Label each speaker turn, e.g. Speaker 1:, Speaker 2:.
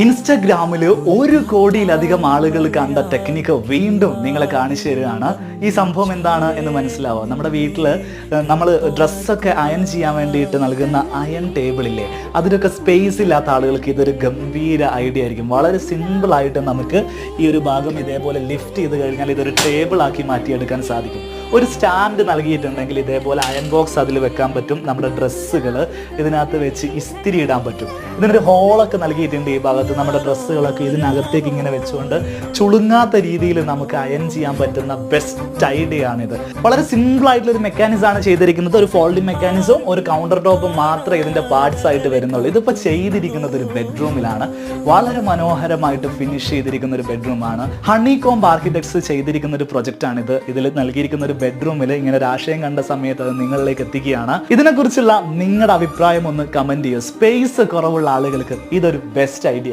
Speaker 1: ഇൻസ്റ്റഗ്രാമിൽ 1 കോടിയിലധികം ആളുകൾ കണ്ട ടെക്നിക്ക് വീണ്ടും നിങ്ങളെ കാണിച്ചു തരികയാണ്. ഈ സംഭവം എന്താണ് എന്ന് മനസ്സിലാവുക. നമ്മുടെ വീട്ടിൽ നമ്മൾ ഡ്രസ്സൊക്കെ അയൺ ചെയ്യാൻ വേണ്ടിയിട്ട് നൽകുന്ന അയൺ ടേബിളില്ലേ, അതിലൊക്കെ സ്പേസ് ഇല്ലാത്ത ആളുകൾക്ക് ഇതൊരു ഗംഭീര ഐഡിയ ആയിരിക്കും. വളരെ സിമ്പിളായിട്ട് നമുക്ക് ഈ ഒരു ഭാഗം ഇതേപോലെ ലിഫ്റ്റ് ചെയ്ത് കഴിഞ്ഞാൽ ഇതൊരു ടേബിളാക്കി മാറ്റിയെടുക്കാൻ സാധിക്കും. ഒരു സ്റ്റാൻഡ് നൽകിയിട്ടുണ്ടെങ്കിൽ ഇതേപോലെ അയൺ ബോക്സ് അതിൽ വെക്കാൻ പറ്റും. നമ്മുടെ ഡ്രസ്സുകൾ ഇതിനകത്ത് വെച്ച് ഇസ്തിരി ഇടാൻ പറ്റും. ഇതിനൊരു ഹോളൊക്കെ നൽകിയിട്ടുണ്ട്. ഈ ഭാഗത്ത് നമ്മുടെ ഡ്രസ്സുകളൊക്കെ ഇതിനകത്തേക്ക് ഇങ്ങനെ വെച്ചുകൊണ്ട് ചുളുങ്ങാത്ത രീതിയിൽ നമുക്ക് അയൺ ചെയ്യാൻ പറ്റുന്ന ബെസ്റ്റ് ഐഡിയ ആണിത്. വളരെ സിമ്പിൾ ആയിട്ടുള്ള ഒരു മെക്കാനിസം ആണ് ചെയ്തിരിക്കുന്നത്. ഒരു ഫോൾഡിംഗ് മെക്കാനിസവും ഒരു കൗണ്ടർ ടോപ്പും മാത്രമേ ഇതിന്റെ പാർട്സ് ആയിട്ട് വരുന്നുള്ളൂ. ഇതിപ്പോൾ ചെയ്തിരിക്കുന്നത് ഒരു ബെഡ്റൂമിലാണ്. വളരെ മനോഹരമായിട്ട് ഫിനിഷ് ചെയ്തിരിക്കുന്ന ഒരു ബെഡ്റൂമാണ്. ഹണികോംബ് ആർക്കിടെക്ട്സ് ചെയ്തിരിക്കുന്ന ഒരു പ്രൊജക്റ്റ് ആണിത്. ഇതിൽ നൽകിയിരിക്കുന്ന ഒരു ബെഡ്റൂമിൽ ഇങ്ങനെ ഒരു ആശയം കണ്ട സമയത്ത് അത് നിങ്ങളിലേക്ക് എത്തിക്കുകയാണ്. ഇതിനെക്കുറിച്ചുള്ള നിങ്ങളുടെ അഭിപ്രായം ഒന്ന് കമന്റ് ചെയ്യുക. സ്പേസ് കുറവുള്ള ആളുകൾക്ക് ഇതൊരു ബെസ്റ്റ് ഐഡിയ.